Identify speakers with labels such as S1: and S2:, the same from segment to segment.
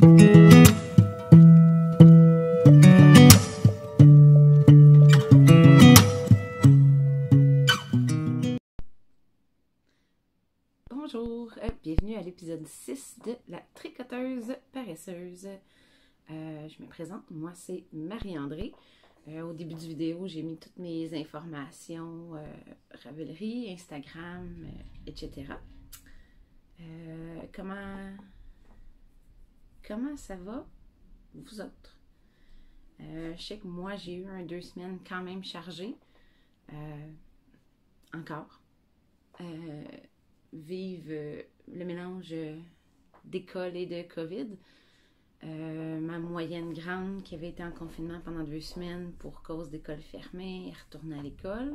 S1: Bonjour, bienvenue à l'épisode 6 de La Tricoteuse Paresseuse. Je me présente, moi c'est Marie-André. Au début du vidéo, j'ai mis toutes mes informations, Ravelry, Instagram, etc. Comment ça va, vous autres? Je sais que moi j'ai eu 2 semaines quand même chargées. Encore. Vive le mélange d'école et de COVID. Ma moyenne grande qui avait été en confinement pendant 2 semaines pour cause d'école fermée est retournée à l'école.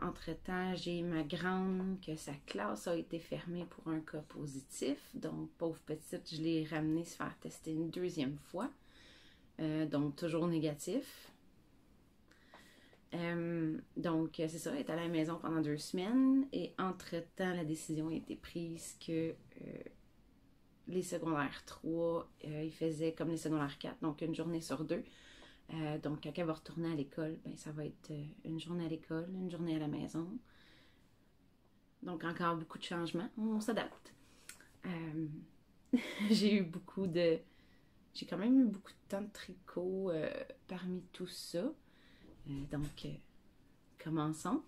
S1: Entre-temps, j'ai ma grande que sa classe a été fermée pour un cas positif. Donc, pauvre petite, je l'ai ramenée se faire tester une 2e fois. Donc, toujours négatif. Donc, c'est ça, elle est à la maison pendant 2 semaines et entre-temps, la décision a été prise que les secondaires 3, ils faisaient comme les secondaires 4, donc une journée sur 2. Donc, quand elle va retourner à l'école, ben, ça va être une journée à l'école, une journée à la maison. Donc, encore beaucoup de changements, on s'adapte. J'ai quand même eu beaucoup de temps de tricot parmi tout ça. Donc, commençons.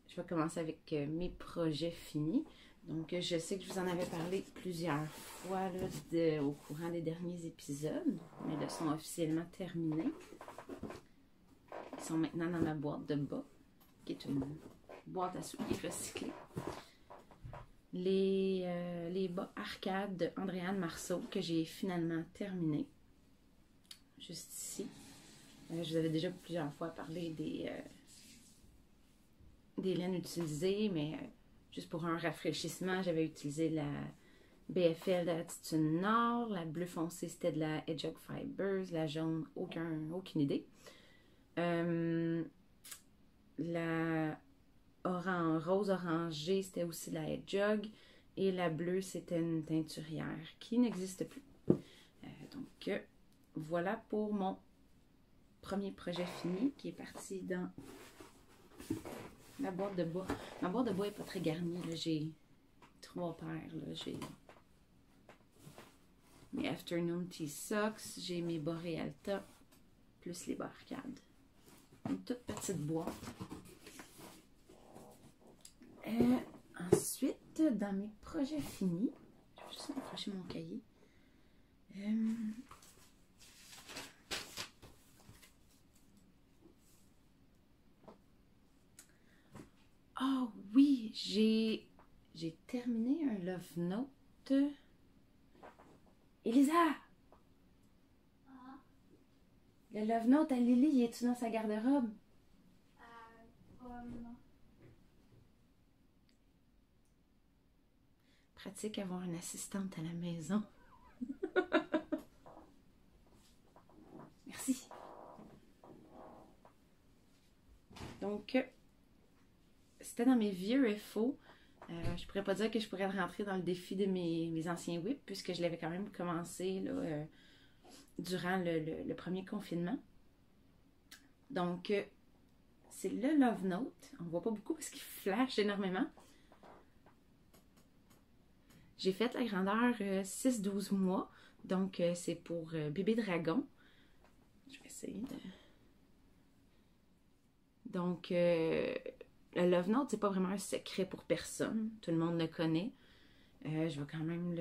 S1: Je vais commencer avec mes projets finis. Donc, je sais que je vous en avais parlé plusieurs fois là, au courant des derniers épisodes. Mes leçons sont officiellement terminées. Ils sont maintenant dans ma boîte de bas, qui est une boîte à souliers recyclée. Les bas arcade de Andréane Marceau que j'ai finalement terminé. Juste ici. Je vous avais déjà plusieurs fois parlé des laines utilisées, mais juste pour un rafraîchissement, j'avais utilisé la BFL de l'Attitude Nord, la bleu foncé c'était de la Hedgehog Fibers, la jaune, aucune idée. La rose orangée, c'était aussi de la Hedgehog, et la bleue, c'était une teinturière qui n'existe plus. Donc, voilà pour mon premier projet fini qui est parti dans la boîte de bois. Ma boîte de bois n'est pas très garnie. J'ai 3 paires. J'ai mes Afternoon Tea Socks, j'ai mes bas Realta, plus les bas arcade. Une toute petite boîte. Ensuite, dans mes projets finis, je vais juste accrocher mon cahier. Oh oui, j'ai terminé un Love Note. Elisa! Le Love Note à Lily, il est-tu dans sa garde-robe?
S2: Non.
S1: Pratique avoir une assistante à la maison. Merci. Donc, c'était dans mes vieux FO. Je pourrais pas dire que je pourrais rentrer dans le défi de mes anciens whips, puisque je l'avais quand même commencé là, durant le premier confinement. Donc, c'est le Love Note. On ne voit pas beaucoup parce qu'il flash énormément. J'ai fait la grandeur 6-12 mois. Donc, c'est pour bébé dragon. Je vais essayer de... Donc, le Love Note, c'est pas vraiment un secret pour personne. Tout le monde le connaît. Je vais quand même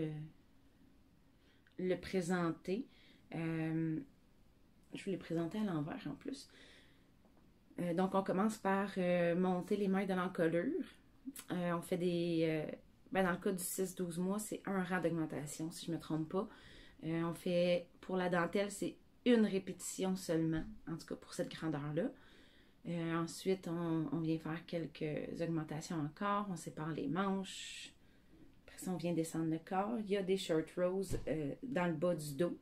S1: le présenter. Je vous l'ai présenté à l'envers en plus. Donc, on commence par monter les mailles de l'encolure. On fait des... dans le cas du 6-12 mois, c'est un rang d'augmentation, si je ne me trompe pas. On fait, pour la dentelle, c'est une répétition seulement, en tout cas pour cette grandeur-là. Ensuite, on vient faire quelques augmentations encore. On sépare les manches. Après ça, on vient descendre le corps. Il y a des short rows dans le bas du dos.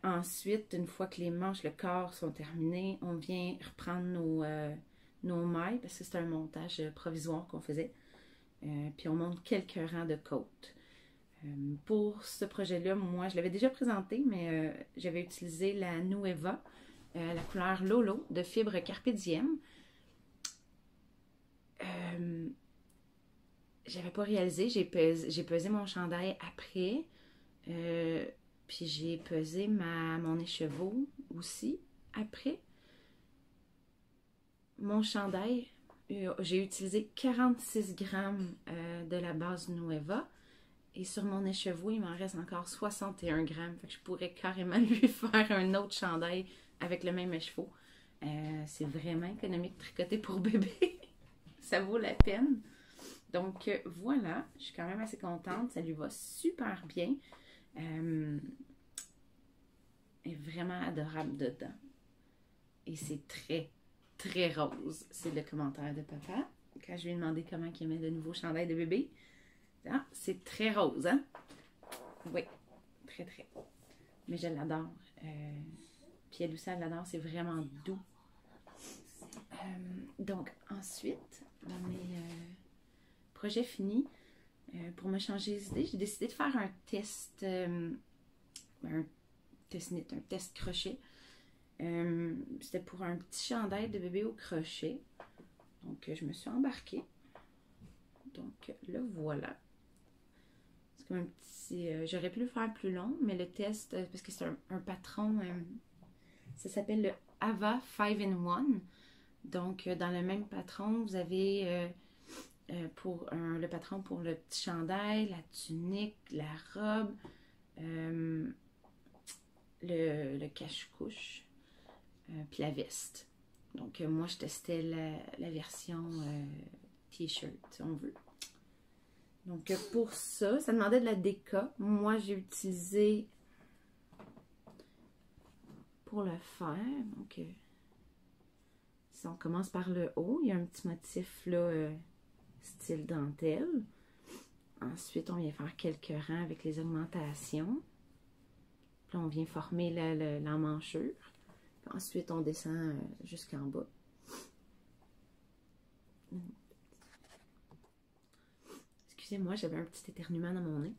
S1: Ensuite, une fois que les manches, le corps sont terminés, on vient reprendre nos mailles, parce que c'est un montage provisoire qu'on faisait. Puis on monte quelques rangs de côtes. Pour ce projet-là, moi, je l'avais déjà présenté, mais j'avais utilisé la Nueva, la couleur Lolo de fibre Carpe Diem. J'avais pas réalisé, j'ai pesé mon chandail après, puis j'ai pesé mon écheveau aussi après. Mon chandail, j'ai utilisé 46 grammes de la base Nueva. Et sur mon écheveau, il m'en reste encore 61 grammes. Fait que je pourrais carrément lui faire un autre chandail avec le même écheveau. C'est vraiment économique de tricoter pour bébé. Ça vaut la peine. Donc voilà, je suis quand même assez contente. Ça lui va super bien. Elle est vraiment adorable dedans. Et c'est très, très rose. C'est le commentaire de papa. Quand je lui ai demandé comment il aimait le nouveau chandail de bébé. Ah, c'est très rose, hein? Oui, très, très. Mais je l'adore. Puis elle aussi, elle l'adore. C'est vraiment doux. Donc, ensuite, on est projet fini. Pour me changer les idées, j'ai décidé de faire un test, un test crochet. C'était pour un petit chandail de bébé au crochet. Donc, je me suis embarquée. Donc, le voilà. C'est comme un petit... j'aurais pu le faire plus long, mais le test, parce que c'est un patron, ça s'appelle le Ava 5-in-1. Donc, dans le même patron, vous avez le patron pour le petit chandail, la tunique, la robe, le cache-couche, puis la veste. Donc, moi, je testais la version t-shirt, si on veut. Donc, pour ça, ça demandait de la déca. Moi, j'ai utilisé pour le faire. Donc, si on commence par le haut, il y a un petit motif là, style dentelle. Ensuite, on vient faire quelques rangs avec les augmentations. Puis là, on vient former l'emmanchure. Ensuite, on descend jusqu'en bas. Excusez-moi, j'avais un petit éternuement dans mon nez.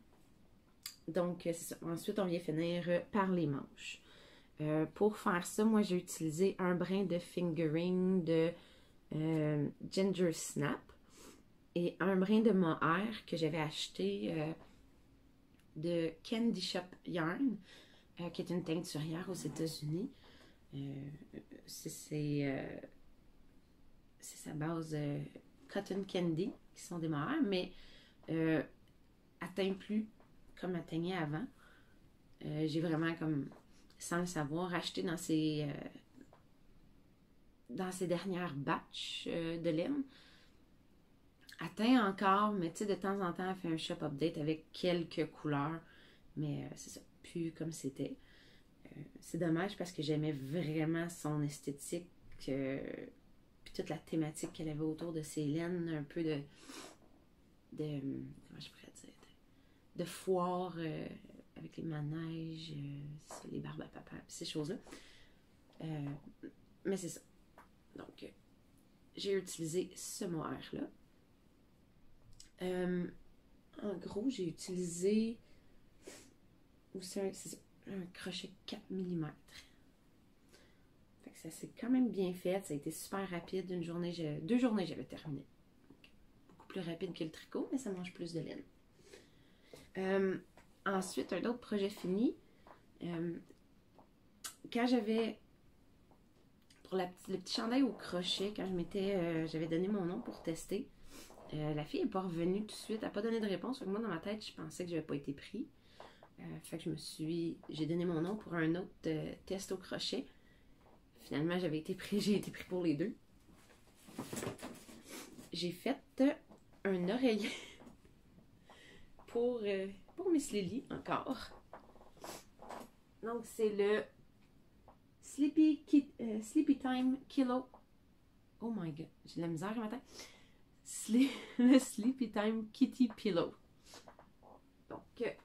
S1: Donc, c'est ça. Ensuite, on vient finir par les manches. Pour faire ça, moi, j'ai utilisé un brin de fingering de Ginger Snap et un brin de mohair que j'avais acheté de Candy Shop Yarn, qui est une teinturière aux États-Unis. C'est sa base Cotton Candy, qui sont des mohairs, mais atteint plus comme atteignait avant. J'ai vraiment, comme sans le savoir, acheté dans ces dernières batches de laine. Atteint encore, mais tu sais, de temps en temps, elle fait un shop update avec quelques couleurs. Mais c'est ça, plus comme c'était. C'est dommage parce que j'aimais vraiment son esthétique, puis toute la thématique qu'elle avait autour de ses laines, un peu de comment je pourrais dire, de foire avec les manèges, les barbes à papa, ces choses-là. Mais c'est ça. Donc, j'ai utilisé ce mohair-là. En gros, j'ai utilisé aussi un crochet 4 mm. Fait que ça s'est quand même bien fait. Ça a été super rapide. 2 journées, j'avais terminé. Donc, beaucoup plus rapide que le tricot, mais ça mange plus de laine. Ensuite, un autre projet fini. Quand j'avais... Pour le petit chandail au crochet, quand j'avais donné mon nom pour tester, la fille n'est pas revenue tout de suite, elle n'a pas donné de réponse. Fait que moi, dans ma tête, je pensais que je n'avais pas été pris. Fait que j'ai donné mon nom pour un autre test au crochet. Finalement, j'ai été pris pour les deux. J'ai fait un oreiller pour Miss Lily, encore. Donc, c'est le Sleepy Time Kilo. Oh my god, j'ai de la misère le matin. Le Sleepy Time Kitty Pillow. Donc,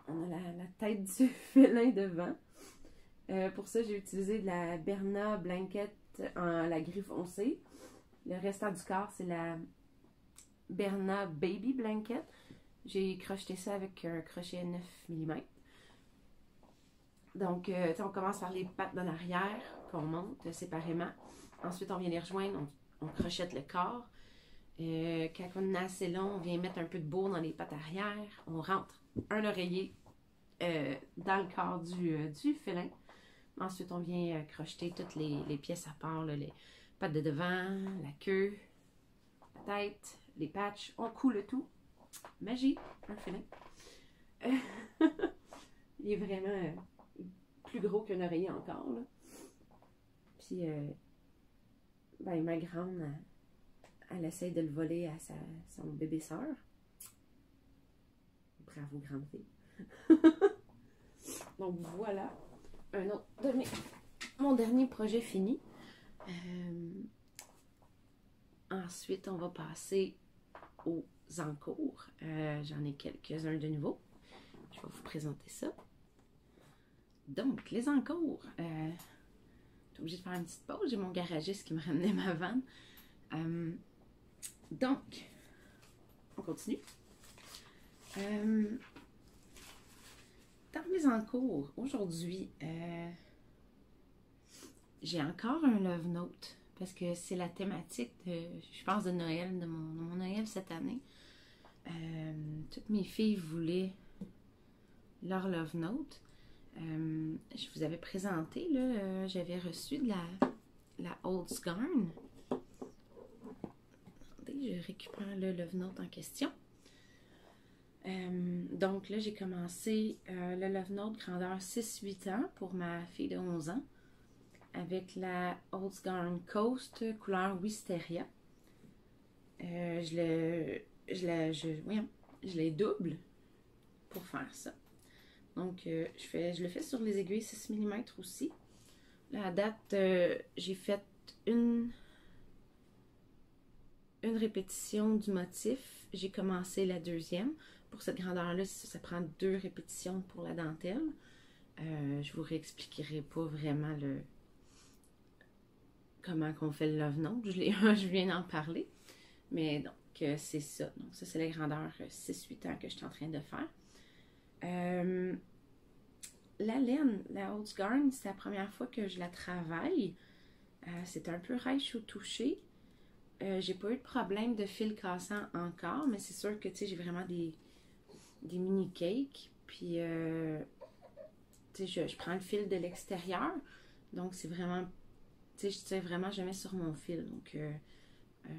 S1: on a la tête du félin devant. Pour ça, j'ai utilisé de la Berna Blanket en la gris foncé. Le restant du corps, c'est la Berna Baby Blanket. J'ai crocheté ça avec un crochet 9 mm. Donc, on commence par les pattes de l'arrière qu'on monte séparément. Ensuite, on vient les rejoindre, on crochette le corps. Quand on est assez long, on vient mettre un peu de bourre dans les pattes arrière. On rentre un oreiller dans le corps du félin. Ensuite, on vient crocheter toutes les pièces à part, là, les pattes de devant, la queue, la tête, les patchs. On coud le tout. Magie, un félin. Il est vraiment plus gros qu'un oreiller encore, là. Puis, ben, ma grande, elle essaie de le voler à son bébé sœur. Bravo, grande fille. Donc, voilà. Un autre mon dernier projet fini. Ensuite, on va passer aux encours. J'en ai quelques-uns de nouveau. Je vais vous présenter ça. Donc, les encours. Je suis obligée de faire une petite pause. J'ai mon garagiste qui me ramenait ma vanne. Donc, on continue. Dans mes encours, aujourd'hui, j'ai encore un love note parce que c'est la thématique, je pense, de Noël, de mon Noël cette année. Toutes mes filles voulaient leur love note. Je vous avais présenté, là, j'avais reçu de la Olds Garn. Attendez, je récupère le love note en question. Donc là, j'ai commencé le Love Note grandeur 6-8 ans pour ma fille de 11 ans avec la Olds Garn Coast couleur Wisteria. Je les double pour faire ça. Donc, je le fais sur les aiguilles 6 mm aussi. Là, à date, j'ai fait une répétition du motif. J'ai commencé la deuxième. Pour cette grandeur-là, ça prend 2 répétitions pour la dentelle. Je vous réexpliquerai pas vraiment comment qu'on fait le love note. Je viens d'en parler. Mais donc, c'est ça. Donc, ça, c'est la grandeur 6-8 ans que je suis en train de faire. La laine, la Olds Garn, c'est la première fois que je la travaille. C'est un peu rêche au toucher. J'ai pas eu de problème de fil cassant encore, mais c'est sûr que j'ai vraiment des mini cakes. Puis, je prends le fil de l'extérieur. Donc, c'est vraiment, je tire vraiment jamais sur mon fil. Donc,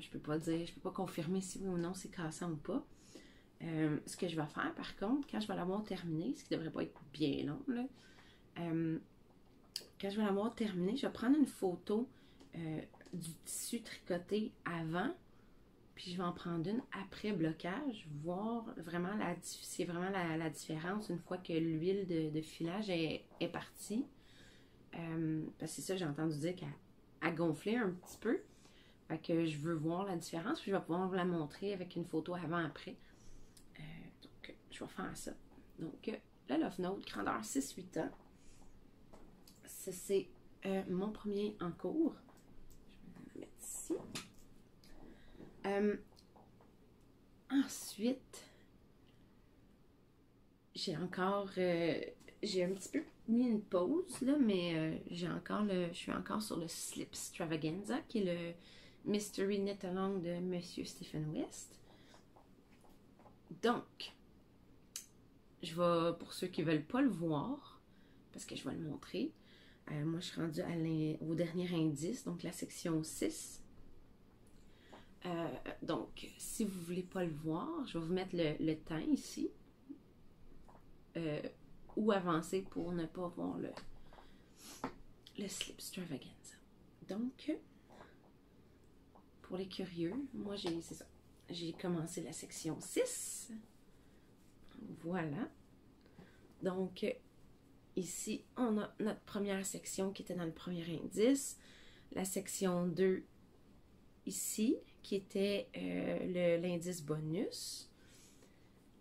S1: je peux pas dire, je peux pas confirmer si oui ou non c'est cassant ou pas. Ce que je vais faire, par contre, quand je vais l'avoir terminé, ce qui devrait pas être bien long, là, quand je vais l'avoir terminé, je vais prendre une photo du tissu tricoté avant, puis je vais en prendre une après blocage, voir vraiment c'est vraiment la différence une fois que l'huile de filage est partie. Parce que c'est ça, j'ai entendu dire qu'elle gonflait un petit peu. Fait que je veux voir la différence, puis je vais pouvoir vous la montrer avec une photo avant-après. Donc, je vais faire ça. Donc, le Love Note, grandeur 6-8 ans. Ça, c'est mon premier en cours. Je vais le mettre ici. Ensuite, j'ai encore... j'ai un petit peu mis une pause, là, mais je suis encore sur le Slip Stravaganza, qui est le Mystery Knit Along de Monsieur Stephen West. Donc, je vais, pour ceux qui ne veulent pas le voir, parce que je vais le montrer, moi je suis rendue au dernier indice, donc la section 6. Donc, si vous ne voulez pas le voir, je vais vous mettre le temps ici. Ou avancer pour ne pas voir le Slip Stravaganza. Donc, pour les curieux, moi j'ai commencé la section 6. Voilà. Donc, ici, on a notre première section qui était dans le premier indice. La section 2 ici, qui était l'indice bonus.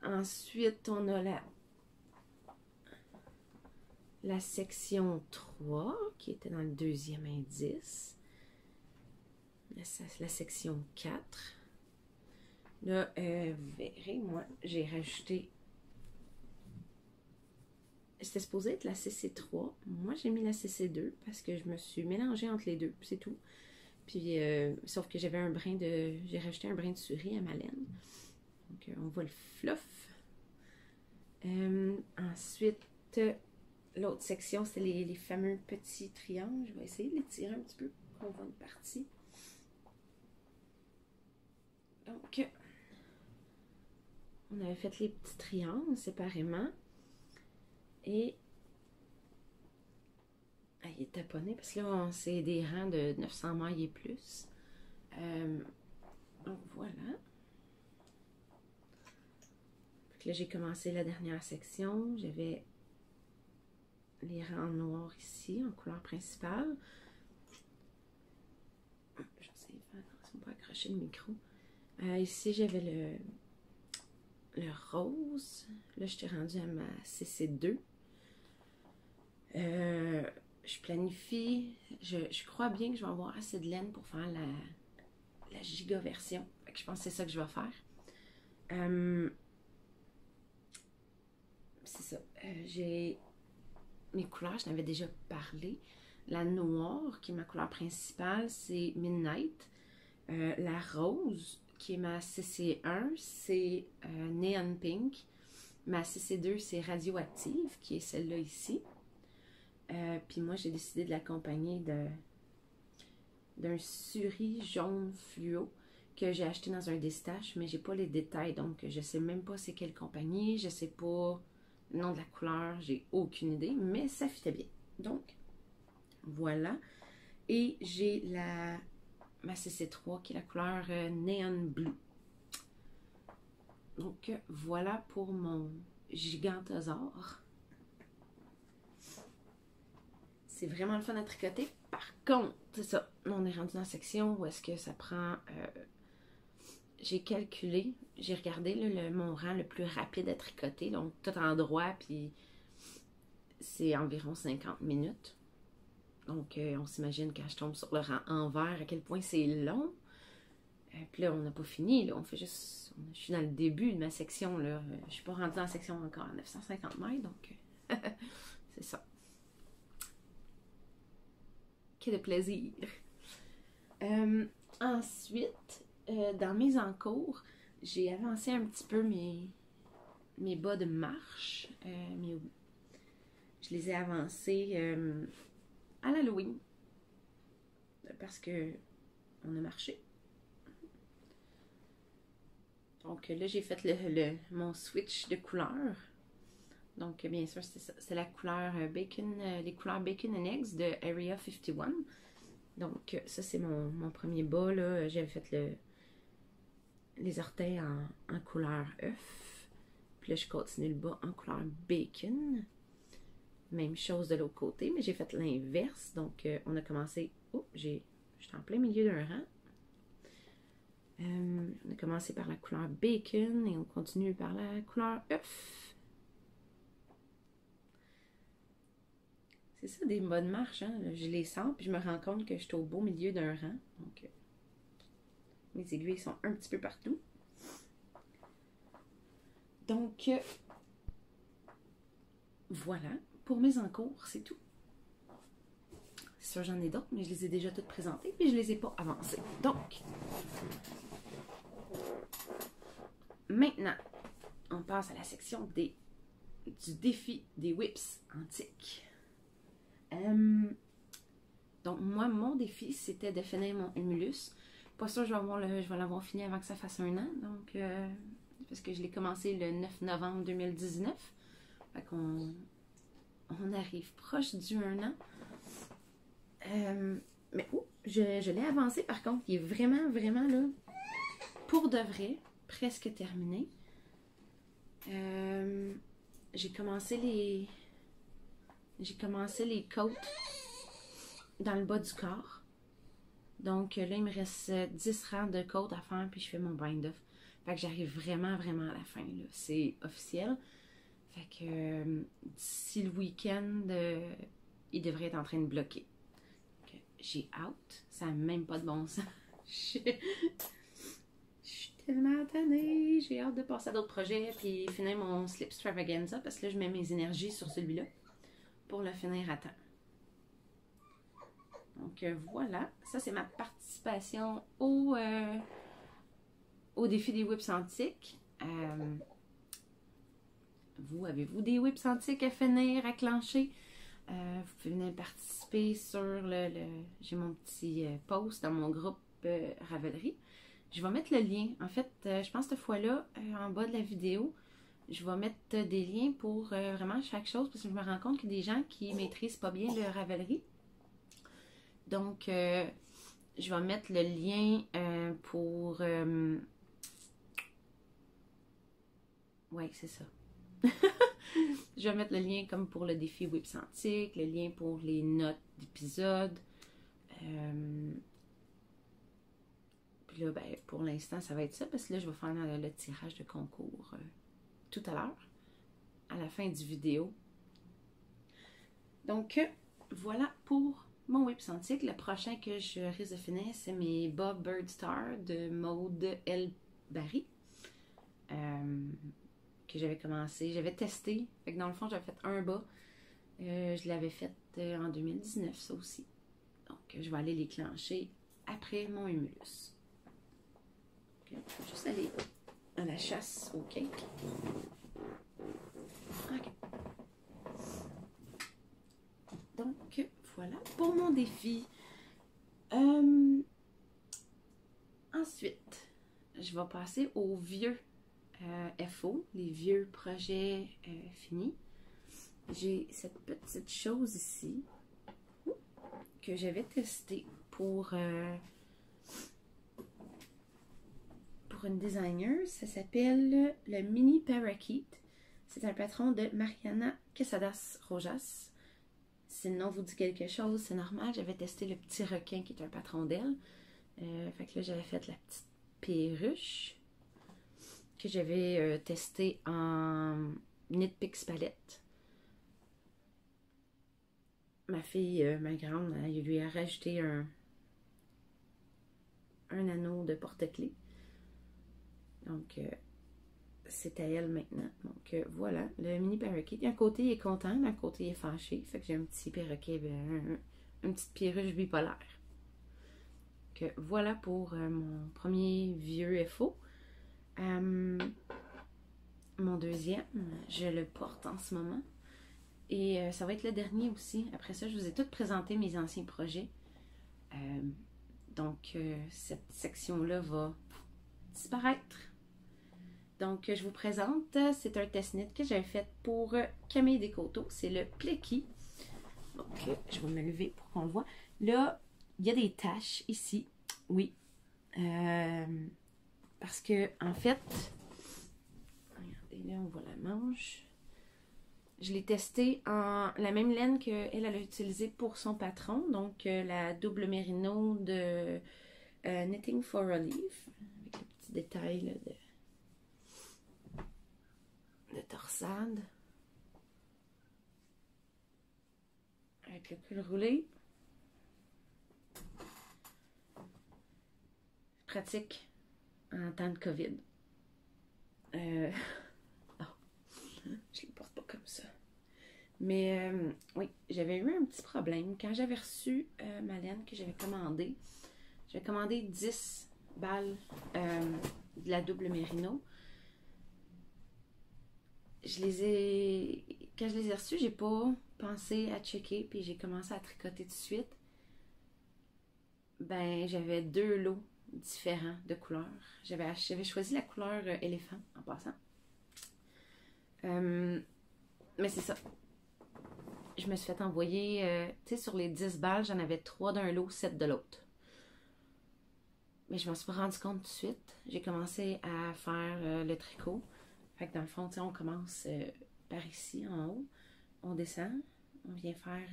S1: Ensuite, on a la section 3, qui était dans le deuxième indice. La section 4. Là, vous verrez, moi, j'ai rajouté... C'était supposé être la CC3. Moi, j'ai mis la CC2 parce que je me suis mélangée entre les deux, c'est tout. Puis, sauf que j'avais un brin de... J'ai rajouté un brin de souris à ma laine. Donc, on voit le fluff. Ensuite, l'autre section, c'est les fameux petits triangles. Je vais essayer de les tirer un petit peu pour qu'on voit une partie. Donc, on avait fait les petits triangles séparément. Et... Ah, il est taponné parce que là, c'est des rangs de 900 mailles et plus. Donc, voilà. Donc là, j'ai commencé la dernière section. J'avais les rangs noirs ici, en couleur principale. J'essaie de faire attention de ne pas accrocher le micro. Ici, j'avais le rose. Là, je suis rendue à ma CC2. Je planifie. Je crois bien que je vais avoir assez de laine pour faire la giga version. Fait que je pense que c'est ça que je vais faire. C'est ça. J'ai mes couleurs, je n'avais déjà parlé. La noire, qui est ma couleur principale, c'est Midnight. La rose, qui est ma CC1, c'est Neon Pink. Ma CC2, c'est Radioactive, qui est celle-là ici. Puis moi, j'ai décidé de l'accompagner d'un suri jaune fluo que j'ai acheté dans un Déstache, mais j'ai pas les détails, donc je sais même pas c'est quelle compagnie, je sais pas le nom de la couleur, j'ai aucune idée, mais ça fitait bien. Donc, voilà. Et j'ai ma CC3 qui est la couleur Neon Blue. Donc, voilà pour mon gigantosaure. C'est vraiment le fun à tricoter. Par contre, c'est ça, on est rendu dans la section où est-ce que ça prend... j'ai calculé, j'ai regardé là, mon rang le plus rapide à tricoter, donc tout en droit, puis c'est environ 50 minutes. Donc, on s'imagine quand je tombe sur le rang envers, à quel point c'est long. Puis là, on n'a pas fini, là, on fait juste... Je suis dans le début de ma section, là. Je suis pas rendue dans la section encore à 950 mètres, donc c'est ça. Quel plaisir! Ensuite, dans mes encours, j'ai avancé un petit peu mes bas de marche. Je les ai avancés à l'Halloween parce que on a marché. Donc là, j'ai fait mon switch de couleur. Donc, bien sûr, c'est la couleur bacon, les couleurs Bacon and Eggs de Area 51. Donc, ça, c'est mon premier bas, là. J'avais fait les orteils en couleur œuf. Puis là, je continue le bas en couleur bacon. Même chose de l'autre côté, mais j'ai fait l'inverse. Donc, on a commencé... Oh, j'étais en plein milieu d'un rang. On a commencé par la couleur bacon et on continue par la couleur œuf. C'est ça, des bonnes marches, hein? Je les sens, puis je me rends compte que je suis au beau milieu d'un rang. Donc, mes aiguilles sont un petit peu partout. Donc, voilà. Pour mes encours, c'est tout. C'est sûr, j'en ai d'autres, mais je les ai déjà toutes présentées, puis je les ai pas avancées. Donc, maintenant, on passe à la section du défi des whips antiques. Donc, moi, mon défi, c'était de finir mon Humulus. Pas sûr que je vais l'avoir fini avant que ça fasse un an. Donc, parce que je l'ai commencé le 9 novembre 2019. Fait qu'on arrive proche du 1 an. Mais je l'ai avancé par contre. Il est vraiment, vraiment là, pour de vrai, presque terminé. J'ai commencé les côtes dans le bas du corps. Donc là, il me reste 10 rangs de côtes à faire, puis je fais mon bind-off. Fait que j'arrive vraiment, vraiment à la fin, là. C'est officiel. Fait que d'ici le week-end, il devrait être en train de bloquer. J'ai out. Ça n'a même pas de bon sens. Je suis tellement tannée. J'ai hâte de passer à d'autres projets puis finir mon Slip Extravaganza parce que là, je mets mes énergies sur celui-là pour le finir à temps. Donc voilà, ça c'est ma participation au défi des whips antiques. Vous, avez-vous des whips antiques à finir, à clencher? Vous pouvez venir participer sur j'ai mon petit post dans mon groupe Ravelry. Je vais mettre le lien. En fait, je pense cette fois-là, en bas de la vidéo, je vais mettre des liens pour vraiment chaque chose parce que je me rends compte qu'il y a des gens qui maîtrisent pas bien le Ravelry. Donc, je vais mettre le lien pour... ouais, c'est ça. Je vais mettre le lien comme pour le défi Whips Antiques, le lien pour les notes d'épisode. Puis là, ben, pour l'instant, ça va être ça parce que là, je vais faire le tirage de concours tout à l'heure, à la fin du vidéo. Donc, voilà pour mon Whips Antique. Le prochain que je risque de finir, c'est mes Bob Bird Star de Maude L. Barry. Que j'avais commencé. J'avais testé. Fait que dans le fond, j'avais fait un bas. Je l'avais fait en 2019, ça aussi. Donc, je vais aller les clencher après mon humulus. Okay, je vais juste aller à la chasse au cake. OK. Donc, voilà pour mon défi. Ensuite, je vais passer aux vieux FO, les vieux projets finis. J'ai cette petite chose ici que j'avais testée pour une designer. Ça s'appelle le Mini Parakeet. C'est un patron de Mariana Quesadas Rojas. Si le nom vous dit quelque chose, c'est normal. J'avais testé le petit requin qui est un patron d'elle. Fait que là, j'avais fait la petite perruche que j'avais testé en Knit Picks palette. Ma fille, ma grande, elle lui a rajouté un anneau de porte-clés. Donc, c'est à elle maintenant. Donc, voilà, le mini parakeet. D'un côté, il est content, d'un côté, il est fâché. Fait que j'ai un petit perroquet, une petite perruche bipolaire. Donc, voilà pour mon premier vieux FO. Mon deuxième, je le porte en ce moment. Et ça va être le dernier aussi. Après ça, je vous ai toutes présenté mes anciens projets. Donc, cette section-là va disparaître. Donc, je vous présente, c'est un test knit que j'avais fait pour Camille Descoteaux. C'est le Plecky. Donc, je vais me lever pour qu'on le voit. Là, il y a des taches ici. Oui. Parce que, en fait, regardez, là, on voit la manche. Je l'ai testé en la même laine qu'elle a utilisée pour son patron. Donc, la double mérino de Knitting for Relief. Avec le petit détail là, de torsade. Avec le col roulé. Pratique en temps de COVID. Je les porte pas comme ça. Mais oui, j'avais eu un petit problème. Quand j'avais reçu ma laine que j'avais commandée 10 balles de la double mérino. Quand je les ai reçues, j'ai pas pensé à checker, puis j'ai commencé à tricoter tout de suite. Ben, j'avais 2 lots différents de couleurs. J'avais choisi la couleur éléphant en passant. Mais c'est ça. Je me suis fait envoyer, tu sais, sur les 10 balles, j'en avais 3 d'un lot, 7 de l'autre. Mais je m'en suis pas rendu compte tout de suite. J'ai commencé à faire le tricot. Fait que dans le fond, tu sais, on commence par ici, en haut. On descend. On vient faire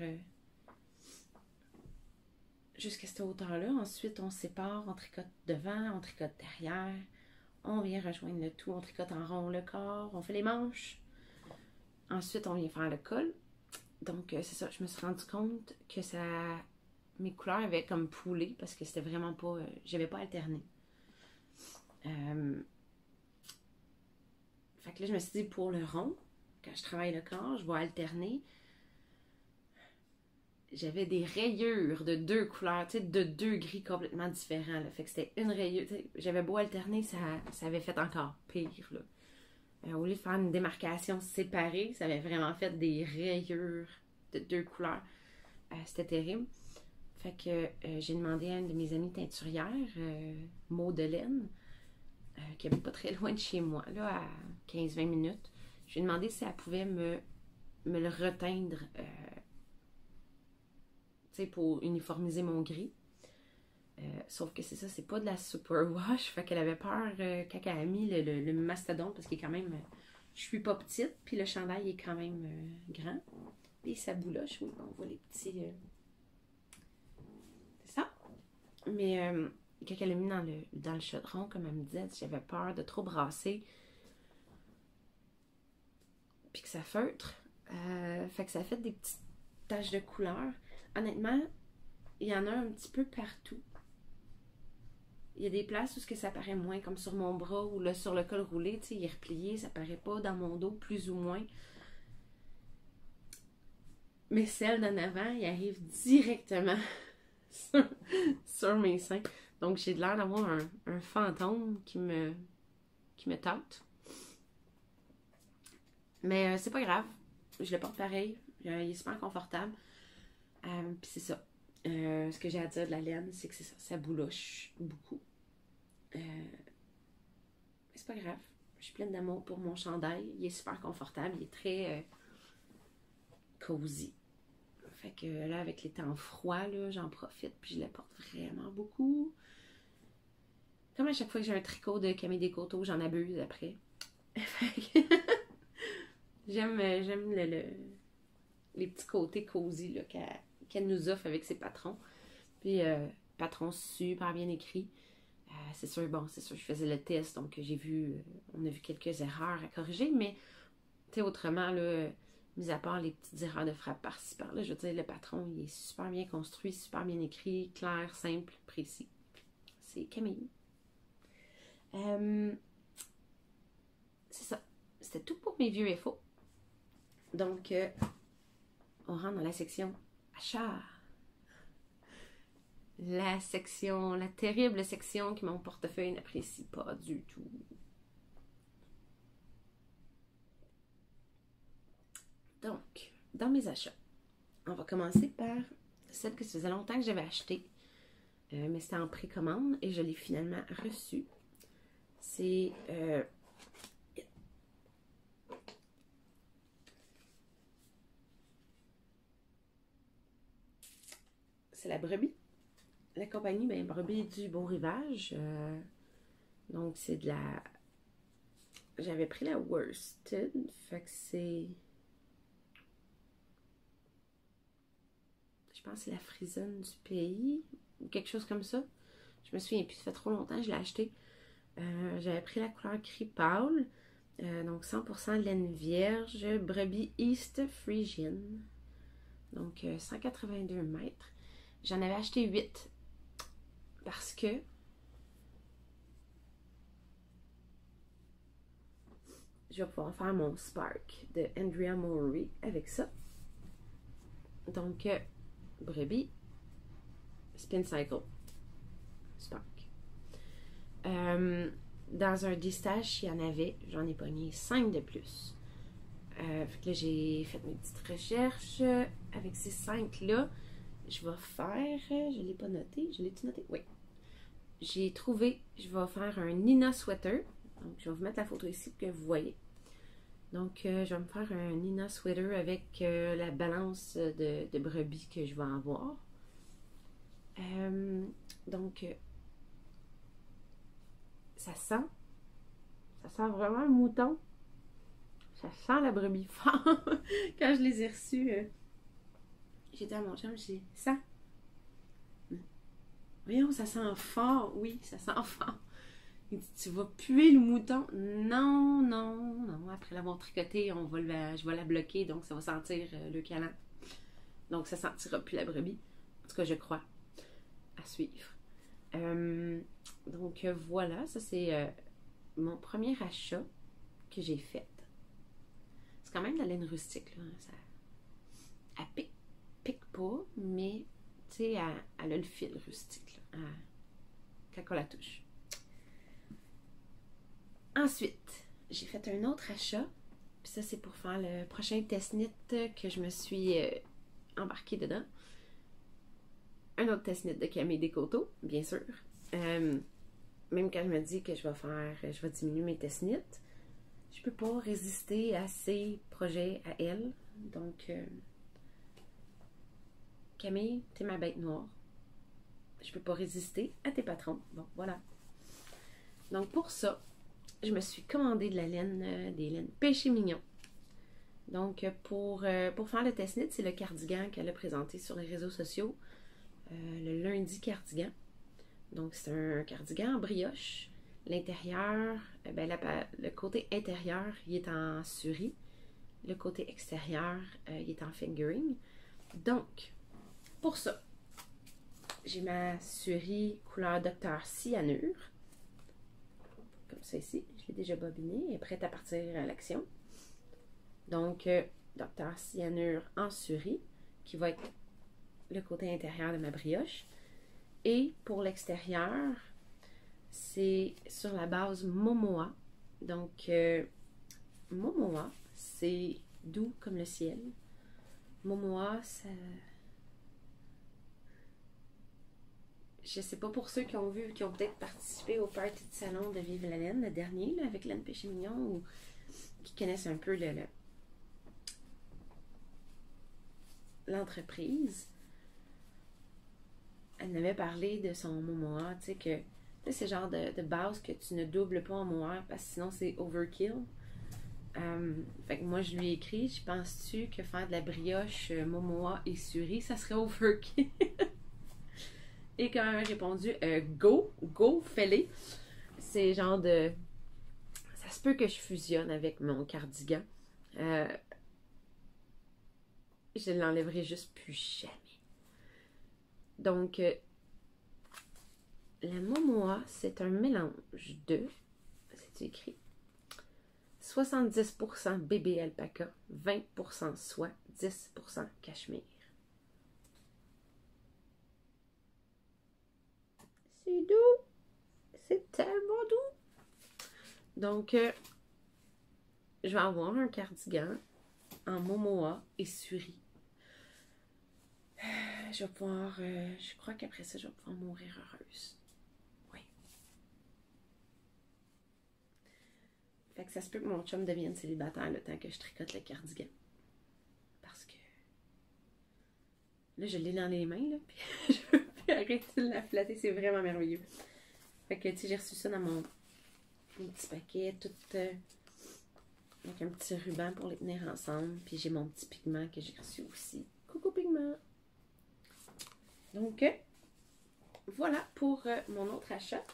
S1: jusqu'à cette hauteur-là. Ensuite, on sépare. On tricote devant, on tricote derrière. On vient rejoindre le tout. On tricote en rond le corps. On fait les manches. Ensuite, on vient faire le col. Donc, c'est ça. Je me suis rendu compte que mes couleurs avaient comme poulé parce que c'était vraiment pas... j'avais pas alterné. Fait que là, je me suis dit, pour le rond, quand je travaille le corps, je vais alterner. J'avais des rayures de 2 couleurs, tu sais, de 2 gris complètement différents. Là. Fait que c'était une rayure. J'avais beau alterner, ça avait fait encore pire. Là. Au lieu de faire une démarcation séparée, ça avait vraiment fait des rayures de 2 couleurs. C'était terrible. Fait que j'ai demandé à une de mes amies teinturières, Maudelaine, qui habite pas très loin de chez moi, là, à 15-20 minutes. Je lui ai demandé si elle pouvait me le reteindre pour uniformiser mon gris. Sauf que c'est ça, c'est pas de la superwash. Fait qu'elle avait peur quand elle a mis le mastodonte, parce qu'il est quand même. Je suis pas petite, puis le chandail est quand même grand. Puis ça bouloche, oui, on voit les petits. C'est ça. Mais quand elle l'a mis dans le chaudron, comme elle me disait, j'avais peur de trop brasser. Puis que ça feutre. Fait que ça fait des petites taches de couleur. Honnêtement, il y en a un petit peu partout. Il y a des places où ça paraît moins, comme sur mon bras ou là, sur le col roulé, tu sais, il est replié, ça paraît pas dans mon dos, plus ou moins. Mais celle d'en avant, il arrive directement sur mes seins. Donc, j'ai l'air d'avoir un fantôme qui me tente. Mais c'est pas grave. Je le porte pareil. Il est super confortable. Puis c'est ça. Ce que j'ai à dire de la laine, c'est que c'est ça. Ça bouloche beaucoup. Mais c'est pas grave. Je suis pleine d'amour pour mon chandail. Il est super confortable. Il est très cosy. Fait que là, avec les temps froids, là, j'en profite. Puis je le porte vraiment beaucoup. Comme à chaque fois que j'ai un tricot de Camille Descoteaux, j'en abuse après. Fait que j'aime les petits côtés cosy là, qu'elle nous offre avec ses patrons. Puis, patron super bien écrit. C'est sûr, je faisais le test, donc on a vu quelques erreurs à corriger, mais, tu sais, autrement, là, mis à part les petites erreurs de frappe par-ci, par-là, je veux dire, le patron, il est super bien construit, super bien écrit, clair, simple, précis. C'est Camille. C'est ça. C'était tout pour mes vieux et faux. Donc, on rentre dans la section achat. La terrible section que mon portefeuille n'apprécie pas du tout. Donc, dans mes achats, on va commencer par celle que ça faisait longtemps que j'avais achetée, mais c'était en précommande et je l'ai finalement reçue. C'est la brebis. La compagnie, Brebis du Beau Rivage. Donc, c'est de la... J'avais pris la worsted. Fait que c'est... Je pense que c'est la frisonne du pays. Ou quelque chose comme ça. Je me souviens plus, ça fait trop longtemps que je l'ai acheté. J'avais pris la couleur gris pâle. Donc, 100% laine vierge. Brebis East Frisian. Donc, 182 mètres. J'en avais acheté 8. Parce que je vais pouvoir faire mon Spark de Andrea Mowry avec ça. Donc, brebis, Spin Cycle, Spark. Dans un distache, il y en avait, j'en ai pogné 5 de plus. Fait que là, j'ai fait mes petites recherches. Avec ces 5-là, je vais faire, je ne l'ai pas noté, je l'ai-tu noté? Oui. J'ai trouvé, je vais faire un Nina Sweater. Donc, je vais vous mettre la photo ici pour que vous voyez. Donc, je vais me faire un Nina Sweater avec la balance de brebis que je vais avoir. Donc, ça sent vraiment un mouton. Ça sent la brebis fort. Quand je les ai reçus, j'étais à mon chum, j'ai dit, ça. Voyons, ça sent fort. Oui, ça sent fort. Il dit, tu vas puer le mouton. Non, non, non. Après l'avoir tricoté, je vais la bloquer, donc ça va sentir le câlin. Donc, ça sentira plus la brebis. En tout cas, je crois. À suivre. Donc voilà, ça c'est mon premier achat que j'ai fait. C'est quand même de la laine rustique, là. Ça, elle pique pas, mais tu sais, elle a le fil rustique, là, quand on la touche. Ensuite, j'ai fait un autre achat. Puis ça, c'est pour faire le prochain test knit que je me suis embarquée dedans. Un autre test knit de Camille Descoteaux, bien sûr. Même quand je me dis que je vais diminuer mes test knit, je peux pas résister à ses projets à elle. Donc, Camille, t'es ma bête noire. Je peux pas résister à tes patrons. Bon, voilà. Donc, pour ça, je me suis commandé de la laine, des laines Péché Mignon. Donc, pour faire le test knit, c'est le cardigan qu'elle a présenté sur les réseaux sociaux. Le lundi cardigan. Donc, c'est un cardigan en brioche. L'intérieur, le côté intérieur, il est en suri. Le côté extérieur, il est en fingering. Donc, pour ça, j'ai ma suri couleur Dr. Cyanure. Comme ça ici. Je l'ai déjà bobinée. Elle est prête à partir à l'action. Donc, Dr. Cyanure en suri, qui va être le côté intérieur de ma brioche. Et pour l'extérieur, c'est sur la base Momoa. Donc, Momoa, c'est doux comme le ciel. Momoa, ça... Je sais pas pour ceux qui ont vu, qui ont peut-être participé au party de salon de Vive la Laine, le dernier, là, avec Laine Péché Mignon, ou qui connaissent un peu l'entreprise. Elle avait parlé de son Momoa, tu sais, que c'est le genre de base que tu ne doubles pas en mohair parce que sinon c'est overkill. Fait que moi je lui ai écrit, je penses-tu que faire de la brioche Momoa et suri, ça serait overkill? Et quand elle m'a répondu, go, fais-les. C'est genre de... Ça se peut que je fusionne avec mon cardigan. Je l'enlèverai juste plus jamais. Donc, la Momoa, c'est un mélange de, c'est écrit, 70% bébé alpaca, 20% soie, 10% cachemire. C'est doux. C'est tellement doux. Donc, je vais avoir un cardigan en Momoa et suri. Je vais pouvoir, je crois qu'après ça, je vais pouvoir mourir heureuse. Oui. Fait que ça se peut que mon chum devienne célibataire le temps que je tricote le cardigan. Parce que là, je l'ai dans les mains, là, puis je veux plus arrêter de la flatter. C'est vraiment merveilleux. Fait que, tu sais, j'ai reçu ça dans mon petit paquet, tout avec un petit ruban pour les tenir ensemble. Puis j'ai mon petit pigment que j'ai reçu aussi. Coucou pigment! Donc, voilà pour mon autre achat.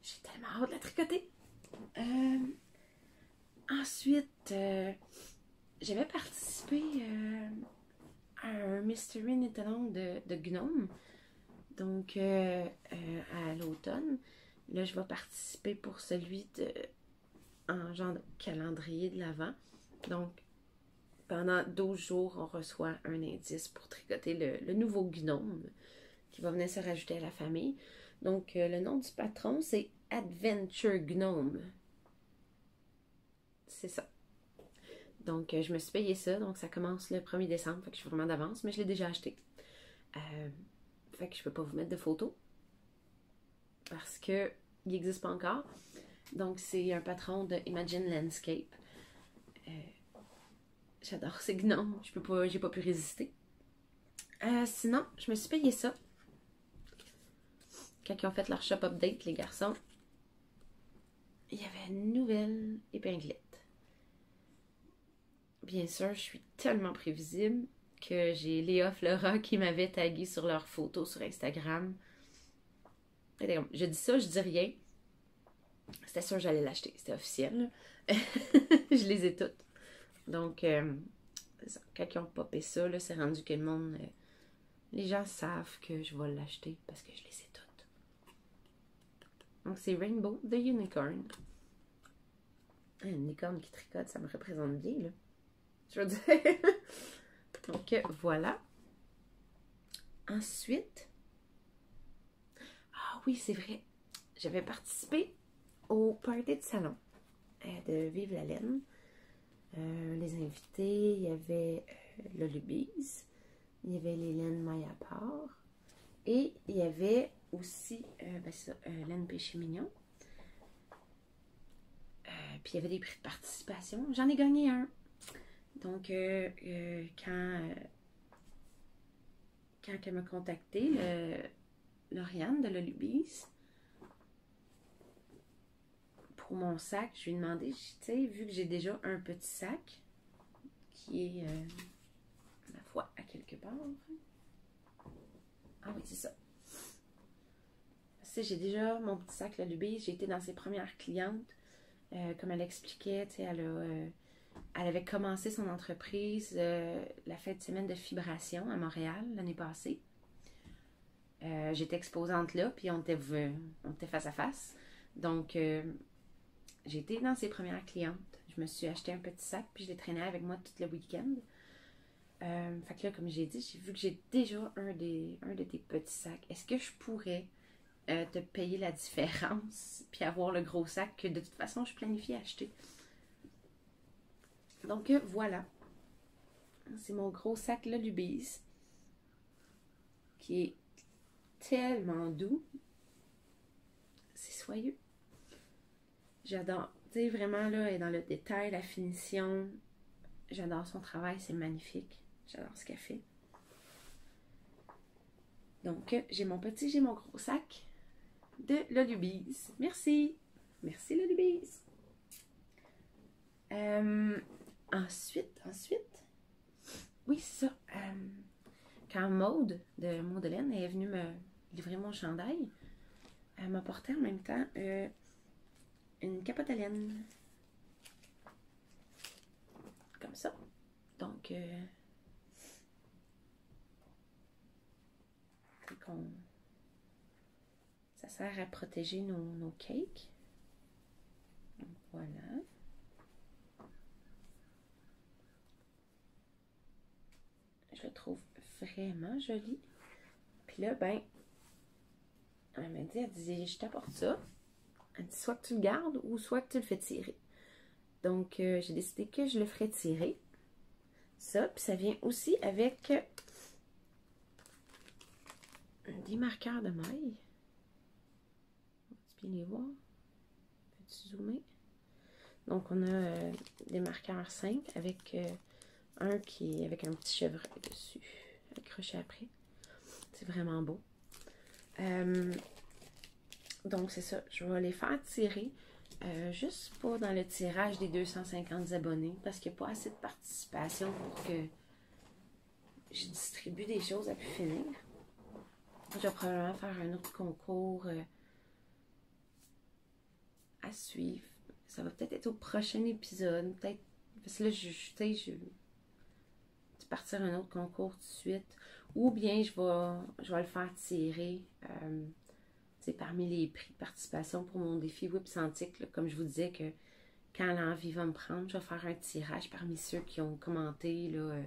S1: J'ai tellement hâte de la tricoter. Ensuite, j'avais participé à un Mystery Knit-Along de Gnome. Donc, à l'automne. Là, je vais participer pour celui en genre de calendrier de l'Avent. Donc, pendant 12 jours, on reçoit un indice pour tricoter le nouveau gnome qui va venir se rajouter à la famille. Donc, le nom du patron, c'est Adventure Gnome. C'est ça. Donc, je me suis payé ça. Donc, ça commence le 1er décembre. Fait que je suis vraiment d'avance, mais je l'ai déjà acheté. Fait que je peux pas vous mettre de photos. Parce que il n'existe pas encore. Donc, c'est un patron de Imagine Landscape. J'adore ces gnomes. J'ai pas pu résister. Sinon, je me suis payé ça. Quand ils ont fait leur shop update, les garçons, il y avait une nouvelle épinglette. Bien sûr, je suis tellement prévisible que j'ai Léa Flora qui m'avait tagué sur leurs photos sur Instagram. Je dis ça, je dis rien. C'était sûr que j'allais l'acheter. C'était officiel. Je les ai toutes. Donc, quand ils ont popé ça, c'est rendu que le monde les gens savent que je vais l'acheter parce que je les ai toutes. Donc, c'est Rainbow the Unicorn. Une licorne qui tricote, ça me représente bien, là. Je veux dire. Donc, voilà. Ensuite, ah oui, c'est vrai, j'avais participé au party de salon de Vive la Laine. Les invités, il y avait Lolubise, il y avait les laines Mayapart et il y avait aussi Laine Péché Mignon. Puis il y avait des prix de participation. J'en ai gagné un. Donc, quand elle m'a contacté, Lauriane de Lolubise, pour mon sac, je lui ai demandé, tu sais, vu que j'ai déjà un petit sac, qui est, ma foi, à quelque part. Ah oui, c'est ça. Tu sais, j'ai déjà mon petit sac Lolubise, j'ai été dans ses premières clientes. Comme elle expliquait, tu sais, elle avait commencé son entreprise la fête de semaine de Fibration à Montréal l'année passée. J'étais exposante là, puis on était face à face. Donc, j'ai été dans ses premières clientes. Je me suis acheté un petit sac, puis je l'ai traîné avec moi tout le week-end. Fait que là, comme j'ai dit, j'ai vu que j'ai déjà un de tes petits sacs. Est-ce que je pourrais te payer la différence, puis avoir le gros sac que de toute façon, je planifie acheter? Donc, voilà. C'est mon gros sac Lolubise, qui est tellement doux. C'est soyeux. J'adore. Tu sais, vraiment, là, elle est dans le détail, la finition. J'adore son travail, c'est magnifique. J'adore ce qu'elle fait. Donc, j'ai mon gros sac de Lolubise. Merci. Merci, Lolubise. Ensuite, oui, c'est ça. Quand Maude de Maudelaine est venue me livrer mon chandail, elle m'a porté en même temps une capote à laine. Comme ça. Donc, ça sert à protéger nos cakes. Donc, voilà. Je le trouve vraiment joli. Puis là, ben, elle m'a dit, je t'apporte ça. Elle dit, soit que tu le gardes ou soit que tu le fais tirer. Donc, j'ai décidé que je le ferais tirer. Ça, puis ça vient aussi avec des marqueurs de maille. Tu peux les voir? Peux-tu zoomer? Donc, on a des marqueurs 5 avec un qui est avec un petit chevreuil dessus, accroché après. C'est vraiment beau. Donc, c'est ça. Je vais les faire tirer. Juste pas dans le tirage des 250 abonnés, parce qu'il n'y a pas assez de participation pour que je distribue des choses à plus finir. Je vais probablement faire un autre concours à suivre. Ça va peut-être être au prochain épisode. Peut-être. Parce que là, je vais partir un autre concours tout de suite. Ou bien je vais le faire tirer. C'est parmi les prix de participation pour mon défi Whipsantic. Là, comme je vous disais que quand l'envie va me prendre, je vais faire un tirage parmi ceux qui ont commenté, là,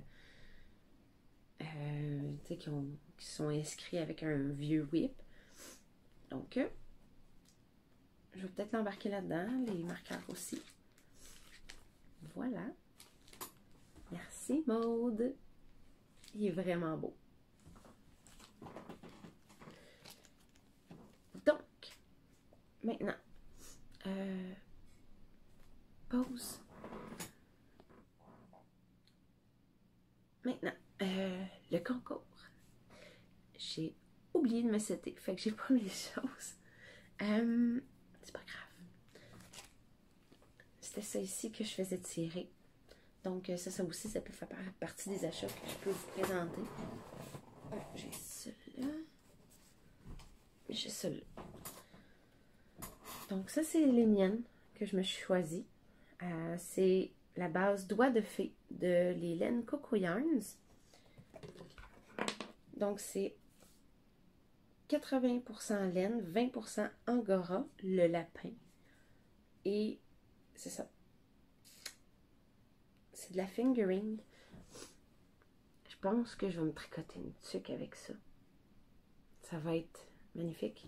S1: qui sont inscrits avec un vieux whip. Donc, je vais peut-être l'embarquer là-dedans, les marqueurs aussi. Voilà. Merci, Maude. Il est vraiment beau. Donc, maintenant, pause. Maintenant, le concours. J'ai oublié de me setter, fait que j'ai pas mis les choses. C'est pas grave. C'était ça ici que je faisais tirer. Donc, ça aussi, ça peut faire partie des achats que je peux vous présenter. J'ai celui-là. J'ai celui-là. Donc, ça, c'est les miennes que je me suis choisies. C'est la base Doigt de fée de les laines Coco Yarns. Donc, c'est 80% laine, 20% angora, le lapin. Et c'est ça. C'est de la fingering. Je pense que je vais me tricoter une tuque avec ça. Ça va être magnifique.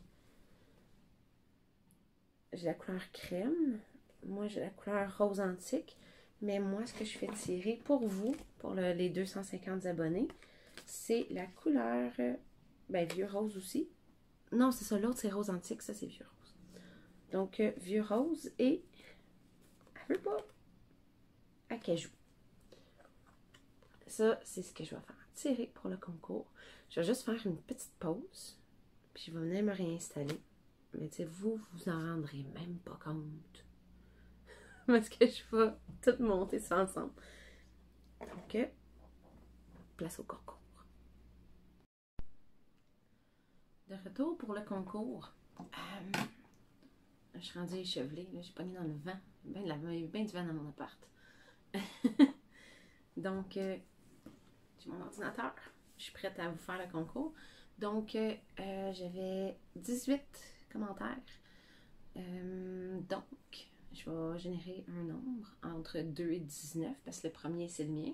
S1: J'ai la couleur crème. Moi, j'ai la couleur rose antique. Mais moi, ce que je fais tirer pour vous, pour les 250 abonnés, c'est la couleur, vieux rose aussi. Non, c'est ça, l'autre c'est rose antique, ça c'est vieux rose. Donc, vieux rose et, elle veut pas, acajou. Ça, c'est ce que je vais faire. Tirer pour le concours. Je vais juste faire une petite pause, puis je vais venir me réinstaller. Mais tu sais, vous en rendrez même pas compte. Parce que je vais tout monter ça ensemble. Donc, place au concours. De retour pour le concours. Je suis rendue échevelée. J'ai pogné dans le vent. Il y a bien du vent dans mon appart. Donc, j'ai mon ordinateur. Je suis prête à vous faire le concours. Donc, j'avais 18 commentaires. Donc, je vais générer un nombre entre 2 et 19 parce que le premier, c'est le mien.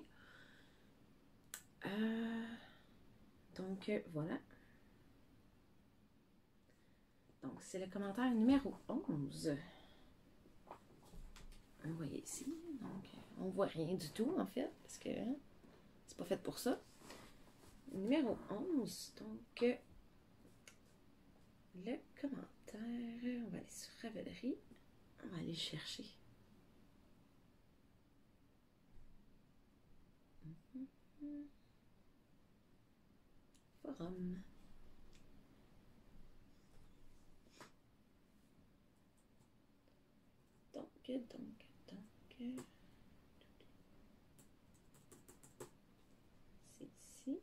S1: Donc, voilà. Donc, c'est le commentaire numéro 11. Vous voyez ici. Donc, on voit rien du tout, en fait, parce que c'est pas fait pour ça. Numéro 11. Donc, le commentaire, on va aller sur Ravelry. On va aller chercher. Forum. Donc. C'est ici.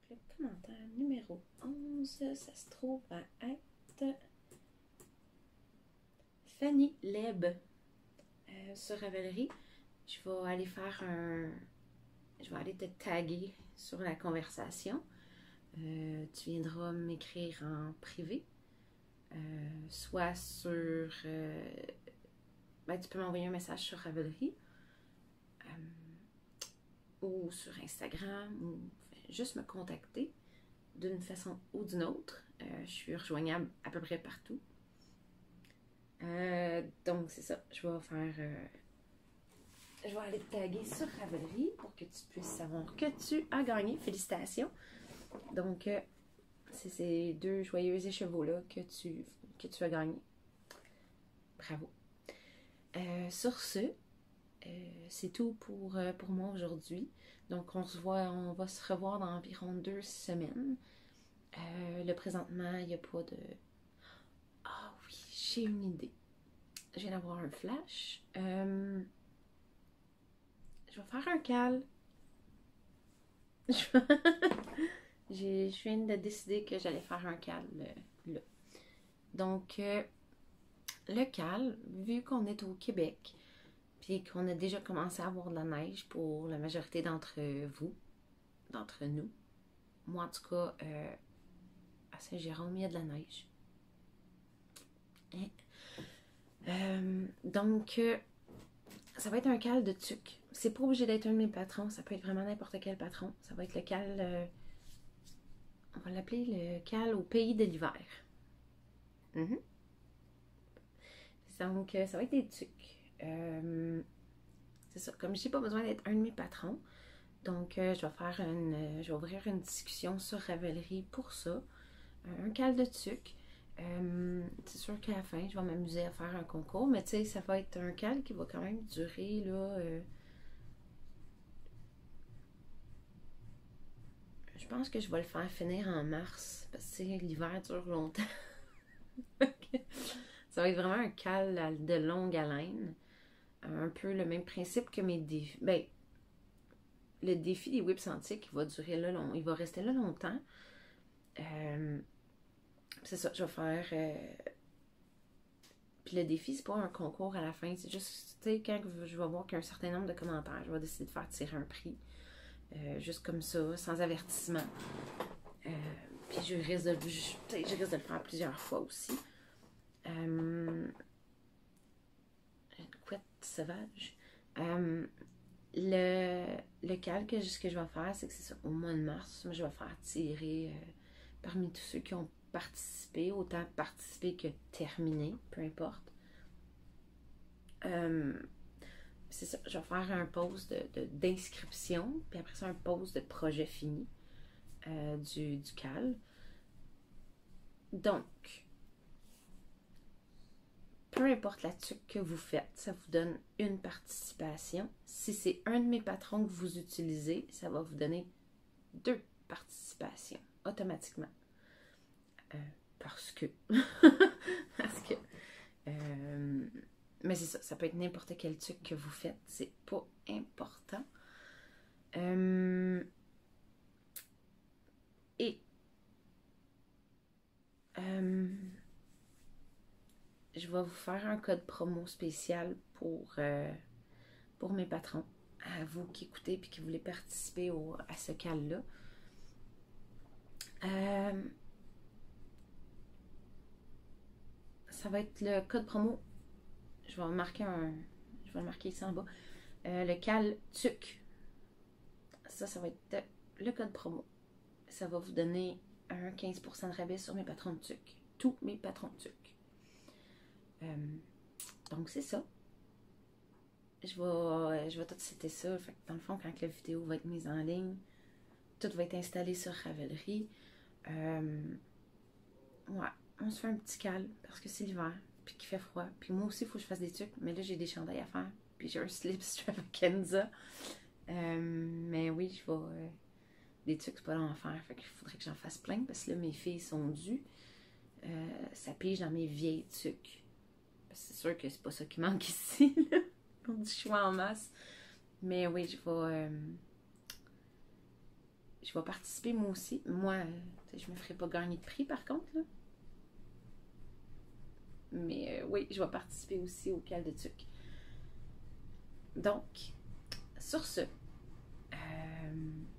S1: Le commentaire numéro 11, ça se trouve à être Fanny Leb sur Ravelry. Je vais aller faire un... Je vais aller te taguer sur la conversation. Tu viendras m'écrire en privé. Soit sur... tu peux m'envoyer un message sur Ravelry. Ou sur Instagram. Ou juste me contacter d'une façon ou d'une autre. Je suis rejoignable à peu près partout. Donc, c'est ça. Je vais faire... je vais aller te taguer sur Ravelry pour que tu puisses savoir que tu as gagné. Félicitations! Donc, c'est ces deux joyeux écheveaux-là que tu as gagné. Bravo! Sur ce, c'est tout pour moi aujourd'hui. Donc, on va se revoir dans environ 2 semaines. Là, présentement, il n'y a pas de... Ah oui, j'ai une idée. Je viens d'avoir un flash. Je vais faire un cal. Je viens de décider que j'allais faire un cal là. Donc, le cal, vu qu'on est au Québec, puis qu'on a déjà commencé à avoir de la neige pour la majorité d'entre nous. Moi, en tout cas, à Saint-Jérôme, il y a de la neige. Donc, ça va être un cal de tuque. C'est pas obligé d'être un de mes patrons. Ça peut être vraiment n'importe quel patron. Ça va être le cal... on va l'appeler le cal au pays de l'hiver. Donc, ça va être des tuques. C'est ça. Comme je n'ai pas besoin d'être un de mes patrons, donc je vais ouvrir une discussion sur Ravelry pour ça. Un cal de tuque. C'est sûr qu'à la fin, je vais m'amuser à faire un concours, mais tu sais, ça va être un cal qui va quand même durer, là... je pense que je vais le faire finir en mars, parce que l'hiver dure longtemps. Ça va être vraiment un cal de longue haleine. Un peu le même principe que mes défis. Le défi des whips antiques, il va durer là, il va rester là longtemps. C'est ça, je vais faire Puis le défi, c'est pas un concours à la fin. C'est juste, tu sais, quand je vais voir qu'il y a un certain nombre de commentaires, je vais décider de faire tirer un prix. Juste comme ça, sans avertissement. Puis je risque de le faire plusieurs fois aussi. Une couette sauvage. Le calque que je vais faire, c'est que c'est ça. Au mois de mars, je vais faire tirer parmi tous ceux qui ont participé, autant participer que terminer, peu importe. C'est ça, je vais faire un post d'inscription, puis après ça, un post de projet fini du CAL. Donc, peu importe la tuque que vous faites, ça vous donne une participation. Si c'est un de mes patrons que vous utilisez, ça va vous donner 2 participations automatiquement. Parce que... parce que... mais c'est ça, ça peut être n'importe quel truc que vous faites, c'est pas important. Je vais vous faire un code promo spécial pour mes patrons, à vous qui écoutez et qui voulez participer à ce CAL-là. Ça va être le code promo. Je vais le marquer ici en bas. Le CAL TUC. Ça va être le code promo. Ça va vous donner un 15% de rabais sur mes patrons de TUC. Tous mes patrons de TUC. Donc c'est ça. Je vais tout citer ça. Fait que dans le fond, quand la vidéo va être mise en ligne, tout va être installé sur Ravelry. Ouais, on se fait un petit calme parce que c'est l'hiver, puis qu'il fait froid. Puis moi aussi, il faut que je fasse des trucs. Mais là, j'ai des chandails à faire. Puis j'ai un slip extravaganza. Mais oui, je vais... des trucs, c'est pas long à faire. Fait qu'il faudrait que j'en fasse plein parce que là, mes filles sont dues. Ça pige dans mes vieilles trucs. C'est sûr que c'est pas ça qui manque ici. Là. On dit choix en masse. Mais oui, je vais participer moi aussi. Moi, je me ferai pas gagner de prix par contre. Là. Mais oui, je vais participer aussi au CAL de TUC. Donc, sur ce,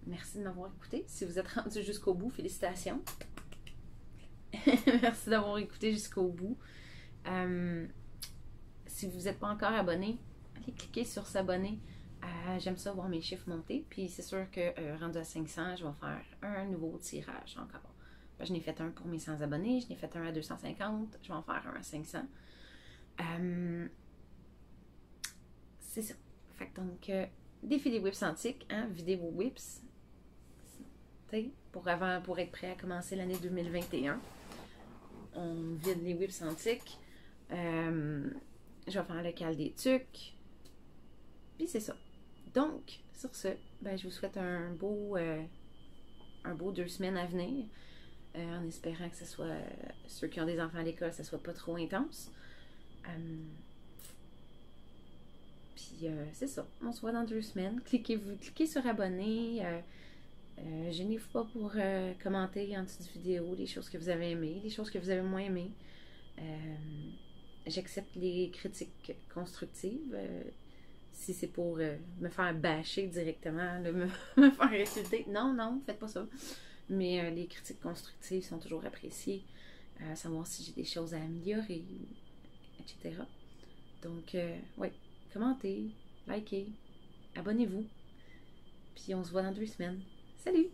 S1: merci de m'avoir écouté. Si vous êtes rendu jusqu'au bout, félicitations. Merci d'avoir écouté jusqu'au bout. Si vous n'êtes pas encore abonné, allez cliquer sur s'abonner. J'aime ça voir mes chiffres monter. Puis c'est sûr que rendu à 500, je vais faire un nouveau tirage encore. Je n'ai fait un pour mes 100 abonnés, je n'ai fait un à 250, je vais en faire un à 500. C'est ça. Fait que donc, défi des whips antiques, hein, videz vos whips. Pour être prêt à commencer l'année 2021. On vide les whips antiques. Je vais faire le CAL des tucs. Puis c'est ça. Donc, sur ce, ben, je vous souhaite un beau 2 semaines à venir. En espérant que ce soit, ceux qui ont des enfants à l'école, que ce soit pas trop intense. Puis c'est ça. On se voit dans 2 semaines. Cliquez sur abonner. Gênez-vous pas pour commenter en dessous de vidéo les choses que vous avez aimées, les choses que vous avez moins aimées. J'accepte les critiques constructives. Si c'est pour me faire bâcher directement, me faire insulter. Non, faites pas ça. Mais les critiques constructives sont toujours appréciées. Savoir si j'ai des choses à améliorer, etc. Donc, oui, commentez, likez, abonnez-vous. Puis on se voit dans 2 semaines. Salut!